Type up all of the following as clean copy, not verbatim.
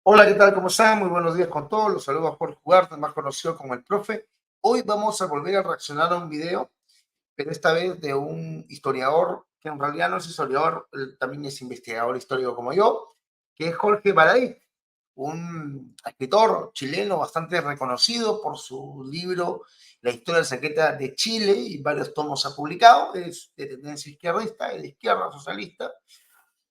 Hola, ¿qué tal? ¿Cómo están? Muy buenos días con todos. Los saludos por jugar, más conocido como el profe. Hoy vamos a volver a reaccionar a un video, pero esta vez de un historiador, que en realidad no es historiador, él también es investigador histórico como yo, que es Jorge Baradit, un escritor chileno bastante reconocido por su libro La historia secreta de Chile, y varios tomos ha publicado. Es de tendencia izquierdista, es de izquierda socialista,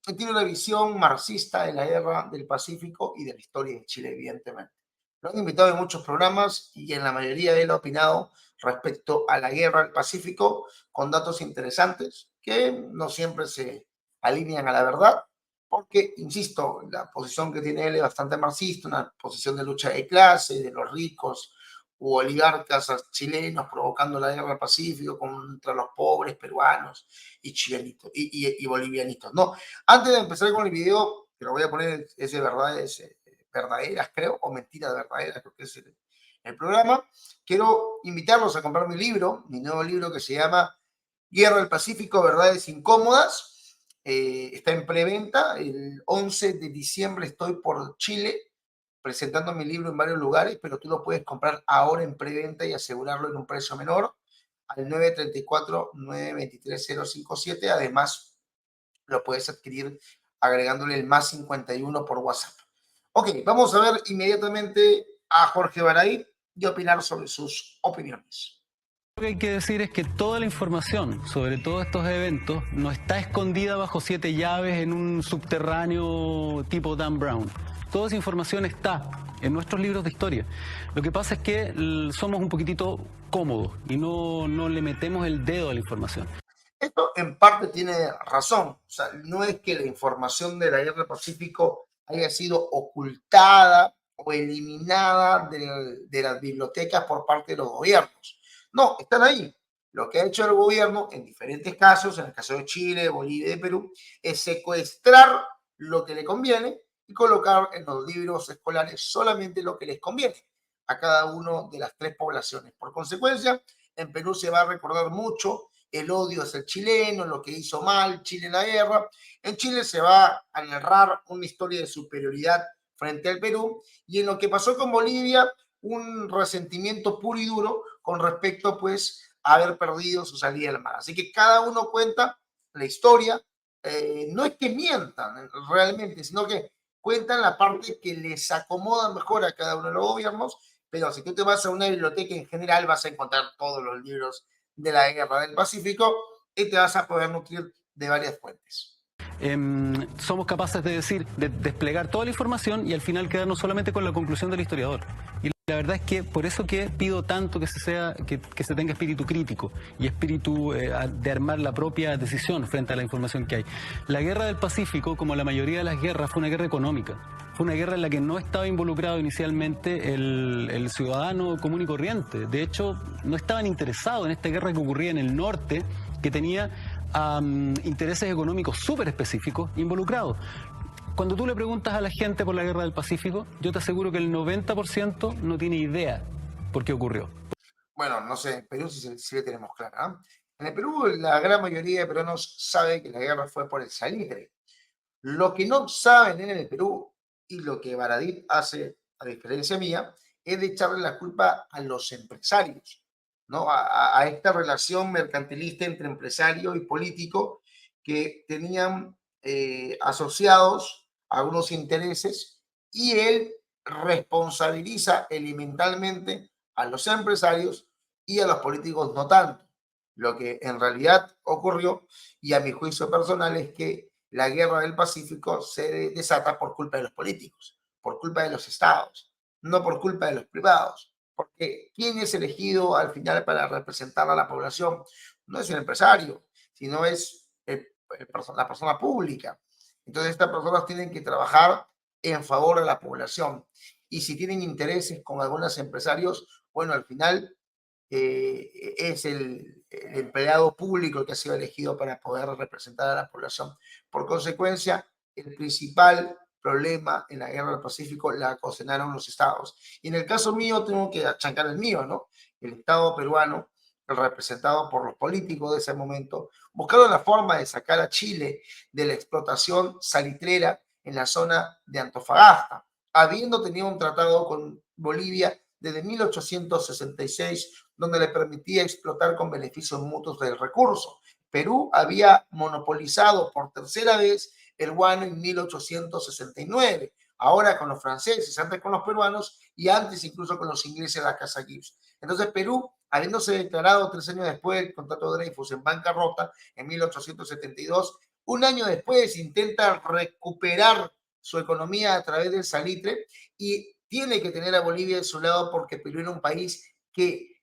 que tiene una visión marxista de la guerra del Pacífico y de la historia de Chile, evidentemente. Lo han invitado en muchos programas y en la mayoría de él ha opinado respecto a la guerra del Pacífico con datos interesantes que no siempre se alinean a la verdad, porque, insisto, la posición que tiene él es bastante marxista, una posición de lucha de clase, de los ricos u oligarcas chilenos provocando la guerra del Pacífico contra los pobres peruanos y chilenitos y bolivianitos. No, antes de empezar con el video, que lo voy a poner, es de verdades verdaderas, creo, o mentiras verdaderas, creo que es el programa, quiero invitarlos a comprar mi libro, mi nuevo libro que se llama Guerra del Pacífico, Verdades Incómodas. Está en preventa. El 11 de diciembre estoy por Chile presentando mi libro en varios lugares, pero tú lo puedes comprar ahora en preventa y asegurarlo en un precio menor al 934-923-057. Además, lo puedes adquirir agregándole el más 51 por WhatsApp. Ok, vamos a ver inmediatamente a Jorge Baray y opinar sobre sus opiniones. Lo que hay que decir es que toda la información sobre todos estos eventos no está escondida bajo 7 llaves en un subterráneo tipo Dan Brown. Toda esa información está en nuestros libros de historia. Lo que pasa es que somos un poquitito cómodos y no le metemos el dedo a la información. Esto en parte tiene razón. O sea, no es que la información de la guerra del Pacífico haya sido ocultada o eliminada de las bibliotecas por parte de los gobiernos. No, están ahí. Lo que ha hecho el gobierno en diferentes casos, en el caso de Chile, Bolivia y de Perú, es secuestrar lo que le conviene y colocar en los libros escolares solamente lo que les conviene a cada uno de las tres poblaciones. Por consecuencia, en Perú se va a recordar mucho el odio hacia el chileno, lo que hizo mal Chile en la guerra. En Chile se va a narrar una historia de superioridad frente al Perú, y en lo que pasó con Bolivia, un resentimiento puro y duro con respecto, pues, a haber perdido su salida del mar. Así que cada uno cuenta la historia. No es que mientan realmente, sino que cuentan la parte que les acomoda mejor a cada uno de los gobiernos. Pero si tú te vas a una biblioteca en general, vas a encontrar todos los libros de la guerra del Pacífico y te vas a poder nutrir de varias fuentes. Somos capaces de decir, de desplegar toda la información y al final quedarnos solamente con la conclusión del historiador. Y la verdad es que por eso que pido tanto que se tenga espíritu crítico y espíritu de armar la propia decisión frente a la información que hay. La guerra del Pacífico, como la mayoría de las guerras, fue una guerra económica. Fue una guerra en la que no estaba involucrado inicialmente el ciudadano común y corriente. De hecho, no estaban interesados en esta guerra que ocurría en el norte, que tenía intereses económicos súper específicos involucrados. Cuando tú le preguntas a la gente por la guerra del Pacífico, yo te aseguro que el 90% no tiene idea por qué ocurrió. Bueno, no sé, en Perú sí le tenemos clara. ¿Eh? En el Perú, la gran mayoría de peruanos sabe que la guerra fue por el salitre. Lo que no saben en el Perú, y lo que Baradit hace, a diferencia mía, es de echarle la culpa a los empresarios, ¿no? A esta relación mercantilista entre empresario y político que tenían asociados algunos intereses, y él responsabiliza elementalmente a los empresarios y a los políticos no tanto. Lo que en realidad ocurrió, y a mi juicio personal, es que la guerra del Pacífico se desata por culpa de los políticos, por culpa de los estados, no por culpa de los privados. Porque ¿quién es elegido al final para representar a la población? No es el empresario, sino es la persona pública. Entonces estas personas tienen que trabajar en favor de la población. Y si tienen intereses con algunos empresarios, bueno, al final es el empleado público que ha sido elegido para poder representar a la población. Por consecuencia, el principal problema en la guerra del Pacífico la ocasionaron los estados. Y en el caso mío, tengo que achancar el mío, ¿no? El estado peruano, representado por los políticos de ese momento, buscaron la forma de sacar a Chile de la explotación salitrera en la zona de Antofagasta. habiendo tenido un tratado con Bolivia desde 1866, donde le permitía explotar con beneficios mutuos del recurso. Perú había monopolizado por tercera vez el guano en 1869, ahora con los franceses, antes con los peruanos y antes incluso con los ingleses de la Casa Gibbs. Entonces Perú, habiéndose declarado 3 años después del contrato de Dreyfus en bancarrota en 1872, un año después intenta recuperar su economía a través del salitre y tiene que tener a Bolivia de su lado porque Perú era un país que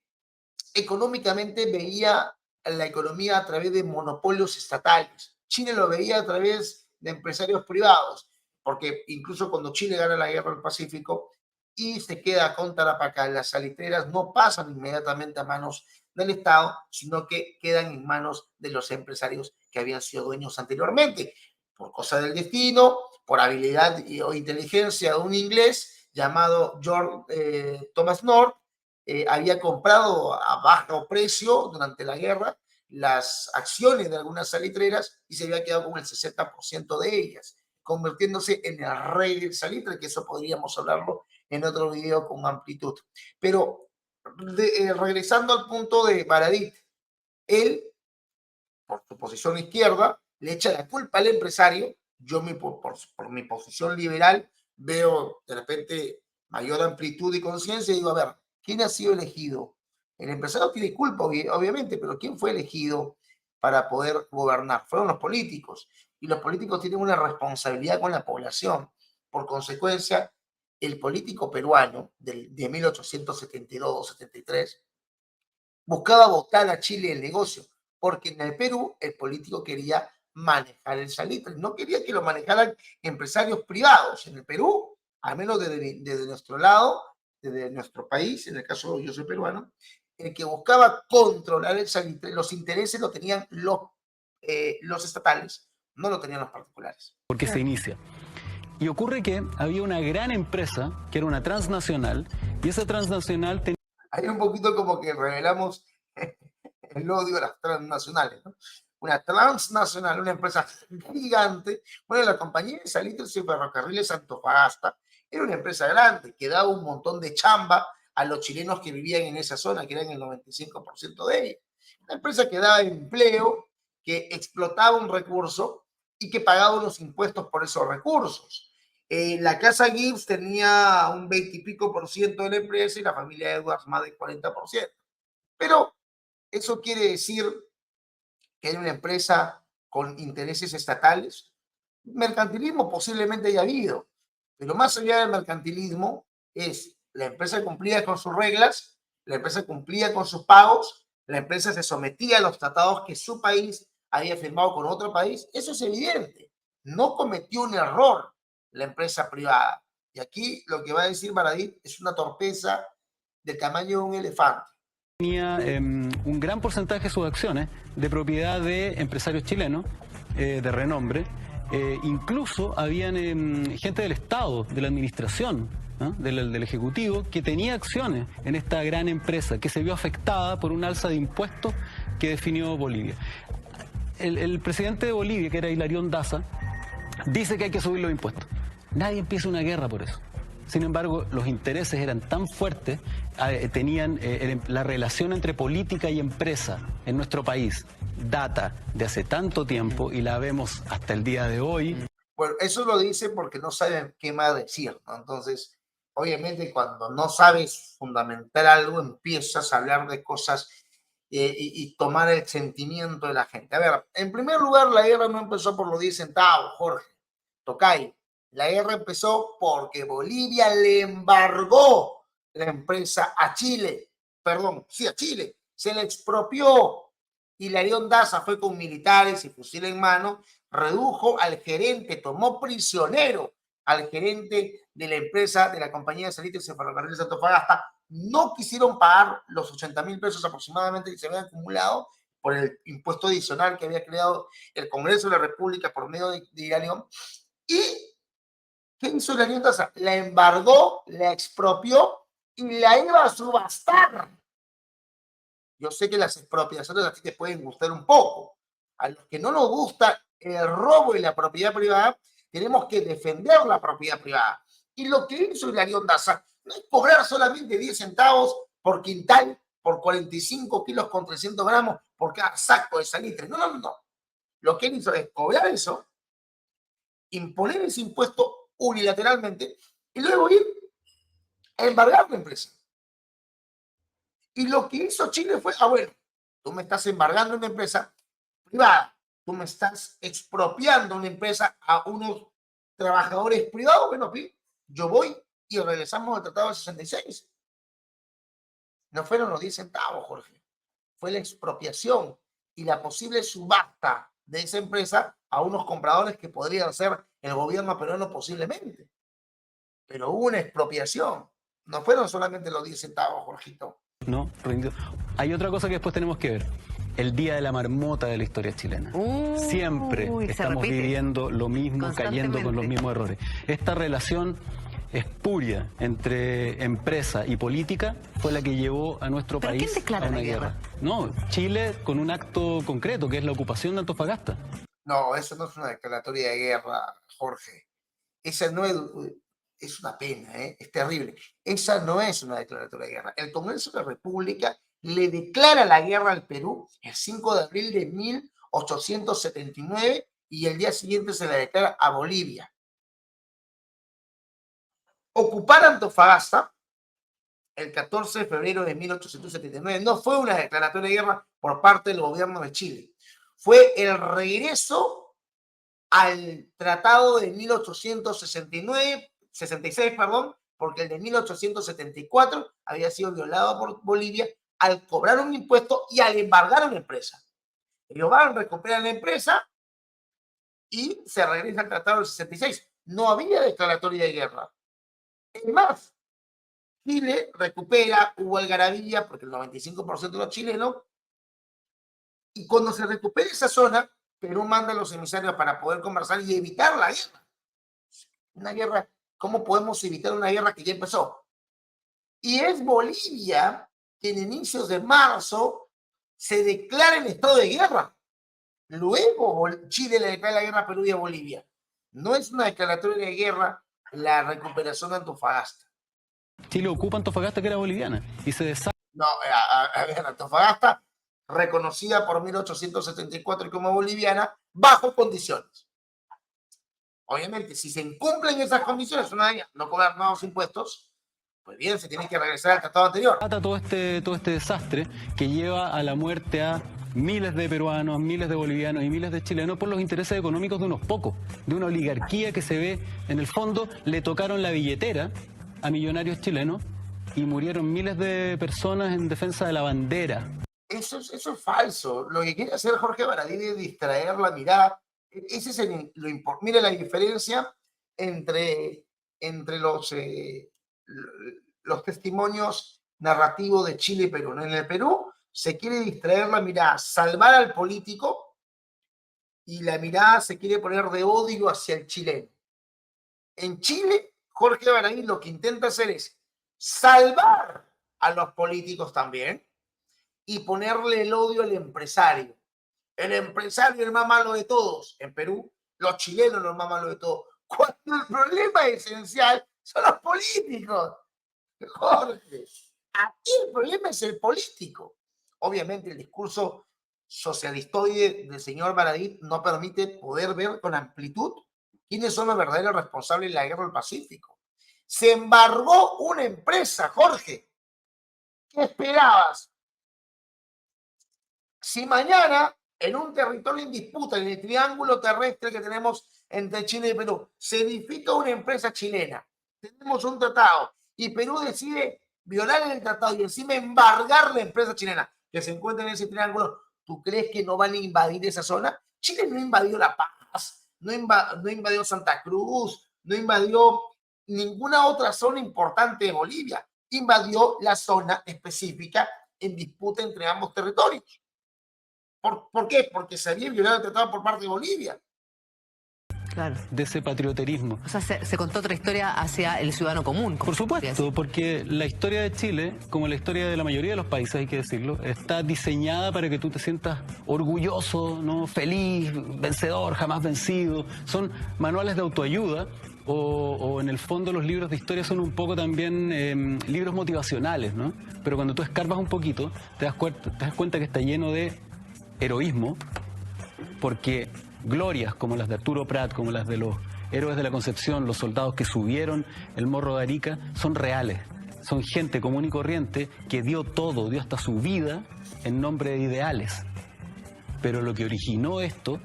económicamente veía la economía a través de monopolios estatales. Chile lo veía a través de empresarios privados, porque incluso cuando Chile gana la guerra del Pacífico y se queda con Tarapacá, las salitreras no pasan inmediatamente a manos del Estado, sino que quedan en manos de los empresarios que habían sido dueños anteriormente, por cosa del destino, por habilidad o inteligencia de un inglés llamado George Thomas North, había comprado a bajo precio durante la guerra las acciones de algunas salitreras y se había quedado con el 60% de ellas, convirtiéndose en el rey del salitre, que eso podríamos hablarlo en otro video con amplitud. Pero regresando al punto de Baradit, él, por su posición izquierda, le echa la culpa al empresario. Yo por mi posición liberal veo de repente mayor amplitud y conciencia y digo, a ver, ¿quién ha sido elegido? El empresario tiene culpa, obviamente, pero ¿quién fue elegido para poder gobernar? Fueron los políticos. Y los políticos tienen una responsabilidad con la población. Por consecuencia, el político peruano de 1872-73 buscaba botar a Chile el negocio, porque en el Perú el político quería manejar el salitre, no quería que lo manejaran empresarios privados. En el Perú, al menos desde nuestro lado, desde nuestro país, en el caso yo soy peruano, el que buscaba controlar el salitre, los intereses lo tenían los estatales, no lo tenían los particulares. Porque se inicia. Y ocurre que había una gran empresa, que era una transnacional, y esa transnacional tenía... Hay un poquito como que revelamos el odio a las transnacionales, ¿no? Una transnacional, una empresa gigante. Bueno, la compañía de Salitres y Ferrocarriles Antofagasta era una empresa grande que daba un montón de chamba a los chilenos que vivían en esa zona, que eran el 95% de ellos. Una empresa que daba empleo, que explotaba un recurso y que pagaba unos impuestos por esos recursos. La Casa Gibbs tenía un 20 y pico por ciento de la empresa y la familia Edwards más del 40%. Pero eso quiere decir que hay una empresa con intereses estatales. Mercantilismo posiblemente haya habido, pero más allá del mercantilismo es la empresa cumplía con sus reglas, la empresa cumplía con sus pagos, la empresa se sometía a los tratados que su país había firmado con otro país. Eso es evidente. No cometió un error la empresa privada. Y aquí lo que va a decir Baradit es una torpeza del tamaño de un elefante. tenía un gran porcentaje de sus acciones de propiedad de empresarios chilenos de renombre. Incluso habían gente del Estado, de la administración, ¿no? del Ejecutivo, que tenía acciones en esta gran empresa que se vio afectada por un alza de impuestos que definió Bolivia. El presidente de Bolivia, que era Hilarión Daza, dice que hay que subir los impuestos. Nadie empieza una guerra por eso. Sin embargo, los intereses eran tan fuertes, tenían la relación entre política y empresa en nuestro país, data de hace tanto tiempo y la vemos hasta el día de hoy. Bueno, eso lo dice porque no saben qué más decir, ¿no? Entonces, obviamente, cuando no sabes fundamentar algo, empiezas a hablar de cosas y tomar el sentimiento de la gente. A ver, en primer lugar, la guerra no empezó por los 10 centavos, Jorge, Tocay. La guerra empezó porque Bolivia le embargó la empresa a Chile, perdón, sí, a Chile, se le expropió. Hilarión Daza fue con militares y fusil en mano, redujo al gerente, tomó prisionero al gerente de la empresa, de la compañía de Salitres y Ferrocarriles de Antofagasta. No quisieron pagar los 80.000 pesos aproximadamente que se habían acumulado por el impuesto adicional que había creado el Congreso de la República por medio de Hilarión. ¿Y qué hizo Hilarión Daza? La embargó, la expropió y la iba a subastar. Yo sé que las expropiaciones a ti te pueden gustar un poco. A los que no nos gusta el robo y la propiedad privada, tenemos que defender la propiedad privada. Y lo que hizo Hilarión Daza no es cobrar solamente 10 centavos por quintal, por 45 kilos con 300 gramos, por cada saco de salitre. No. Lo que él hizo es cobrar eso, imponer ese impuesto unilateralmente y luego ir a embargar la empresa. Y lo que hizo Chile fue, bueno, tú me estás embargando una empresa privada, tú me estás expropiando una empresa a unos trabajadores privados, bueno, yo voy y regresamos al Tratado del 66. No fueron los 10 centavos, Jorge. Fue la expropiación y la posible subasta de esa empresa a unos compradores que podrían ser el gobierno peruano posiblemente. Pero hubo una expropiación. No fueron solamente los 10 centavos, Jorgito. No, rendido. Hay otra cosa que después tenemos que ver. El día de la marmota de la historia chilena. Siempre estamos viviendo lo mismo, cayendo con los mismos errores. Esta relación espuria entre empresa y política fue la que llevó a nuestro país ¿Quién declara a una la guerra? No, Chile con un acto concreto, que es la ocupación de Antofagasta. No, eso no es una declaratoria de guerra, Jorge. Esa no es una pena, es terrible. Esa no es una declaratoria de guerra. El Congreso de la República le declara la guerra al Perú el 5 de abril de 1879 y el día siguiente se la declara a Bolivia. Ocupar Antofagasta el 14 de febrero de 1879 no fue una declaratoria de guerra por parte del gobierno de Chile. Fue el regreso al tratado de 66, porque el de 1874 había sido violado por Bolivia al cobrar un impuesto y al embargar una empresa. Ellos van, recuperan la empresa y se regresa al tratado del 66. No había declaratoria de guerra. Es más, Chile recupera, hubo algarabía, porque el 95% de los chilenos, y cuando se recupera esa zona, Perú manda a los emisarios para poder conversar y evitar la guerra. Una guerra, ¿cómo podemos evitar una guerra que ya empezó? Y es Bolivia que en inicios de marzo se declara en estado de guerra. Luego Chile le declara la guerra a Perú y a Bolivia. No es una declaratoria de guerra la recuperación de Antofagasta. Chile ocupa Antofagasta, que era boliviana, y se deshace. No, a ver, Antofagasta, reconocida por 1874 como boliviana, bajo condiciones. Obviamente, si se incumplen esas condiciones, una de ellas, no cobrar nuevos impuestos, pues bien, se tiene que regresar al tratado anterior. Todo este desastre que lleva a la muerte a miles de peruanos, miles de bolivianos y miles de chilenos por los intereses económicos de unos pocos, de una oligarquía que se ve, en el fondo, le tocaron la billetera a millonarios chilenos y murieron miles de personas en defensa de la bandera. Eso es falso. Lo que quiere hacer Jorge Baradit es distraer la mirada. Ese es lo importante. Mire la diferencia entre los testimonios narrativos de Chile y Perú. En el Perú se quiere distraer la mirada, salvar al político, y la mirada se quiere poner de odio hacia el chileno. En Chile, Jorge Baradit lo que intenta hacer es salvar a los políticos también y ponerle el odio al empresario. El empresario es el más malo de todos. En Perú, los chilenos son los más malos de todos. Cuando el problema esencial son los políticos. Jorge, aquí el problema es el político. Obviamente el discurso socialistoide del señor Baradit no permite poder ver con amplitud quiénes son los verdaderos responsables de la guerra del Pacífico. Se embargó una empresa, Jorge. ¿Qué esperabas? Si mañana, en un territorio en disputa, en el triángulo terrestre que tenemos entre Chile y Perú, se edifica una empresa chilena, tenemos un tratado, y Perú decide violar el tratado y encima embargar la empresa chilena que se encuentra en ese triángulo, ¿tú crees que no van a invadir esa zona? Chile no invadió La Paz, no invadió Santa Cruz, no invadió ninguna otra zona importante de Bolivia, invadió la zona específica en disputa entre ambos territorios. ¿Por qué? Porque se había violado el tratado por parte de Bolivia. Claro. De ese patrioterismo. O sea, se contó otra historia hacia el ciudadano común. Por supuesto, porque la historia de Chile, como la historia de la mayoría de los países, hay que decirlo, está diseñada para que tú te sientas orgulloso, ¿no? Feliz, vencedor, jamás vencido. Son manuales de autoayuda o en el fondo los libros de historia son un poco también libros motivacionales, ¿no? Pero cuando tú escarbas un poquito, te das cuenta que está lleno de heroísmo, porque glorias como las de Arturo Prat, como las de los héroes de la Concepción, los soldados que subieron el Morro de Arica, son reales. Son gente común y corriente que dio todo, dio hasta su vida en nombre de ideales. Pero lo que originó esto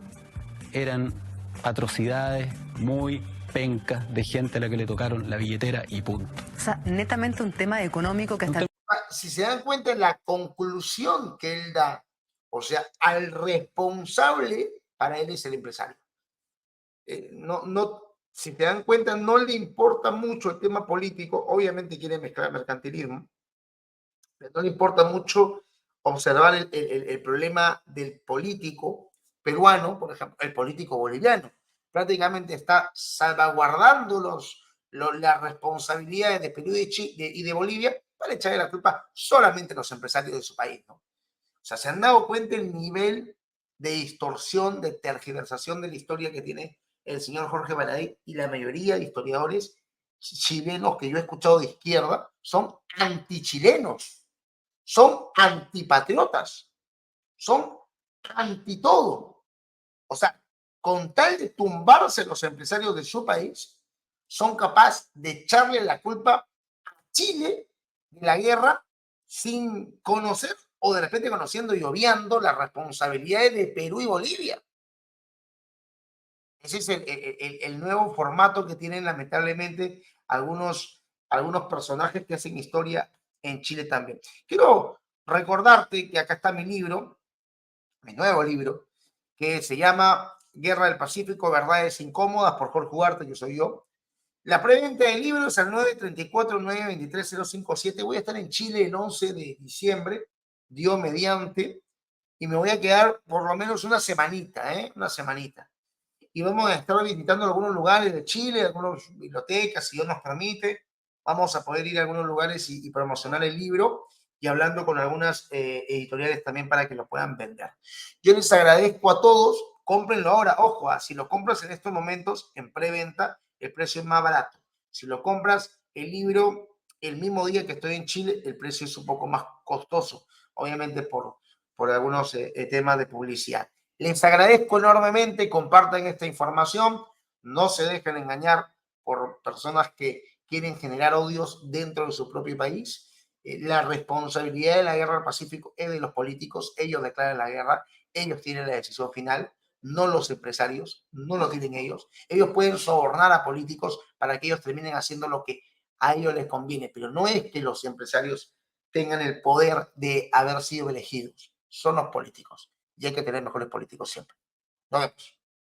eran atrocidades muy pencas de gente a la que le tocaron la billetera y punto. O sea, netamente un tema económico que hasta... Si se dan cuenta, la conclusión que él da, o sea, al responsable, para él es el empresario. Si te dan cuenta, no le importa mucho el tema político, obviamente quiere mezclar mercantilismo, pero no le importa mucho observar el problema del político peruano, por ejemplo, el político boliviano. Prácticamente está salvaguardando las responsabilidades de Perú y de Bolivia para echarle la culpa solamente a los empresarios de su país, ¿no? O sea, se han dado cuenta el nivel de distorsión, de tergiversación de la historia que tiene el señor Jorge Baradit, y la mayoría de historiadores chilenos que yo he escuchado de izquierda son antichilenos, son antipatriotas, son anti todo. O sea, con tal de tumbarse los empresarios de su país, son capaces de echarle la culpa a Chile de la guerra sin conocer, o de repente conociendo y obviando las responsabilidades de Perú y Bolivia. Ese es el nuevo formato que tienen lamentablemente algunos personajes que hacen historia en Chile también. Quiero recordarte que acá está mi libro, mi nuevo libro, que se llama Guerra del Pacífico, Verdades Incómodas, por Jorge Ugarte, que soy yo. La preventa del libro es al 934-923-057. Voy a estar en Chile el 11 de diciembre, Dios mediante, y me voy a quedar por lo menos una semanita, una semanita. Y vamos a estar visitando algunos lugares de Chile, algunas bibliotecas, si Dios nos permite. Vamos a poder ir a algunos lugares y promocionar el libro, y hablando con algunas editoriales también para que lo puedan vender. Yo les agradezco a todos, cómprenlo ahora. Ojo, si lo compras en estos momentos en preventa, el precio es más barato. Si lo compras el libro el mismo día que estoy en Chile, el precio es un poco más costoso, obviamente por algunos temas de publicidad. Les agradezco enormemente, compartan esta información, no se dejen engañar por personas que quieren generar odios dentro de su propio país. La responsabilidad de la guerra del Pacífico es de los políticos, ellos declaran la guerra, ellos tienen la decisión final, no los empresarios, no lo tienen ellos. Ellos pueden sobornar a políticos para que ellos terminen haciendo lo que a ellos les conviene, pero no es que los empresarios tengan el poder de haber sido elegidos, son los políticos, y hay que tener mejores políticos siempre. Nos vemos.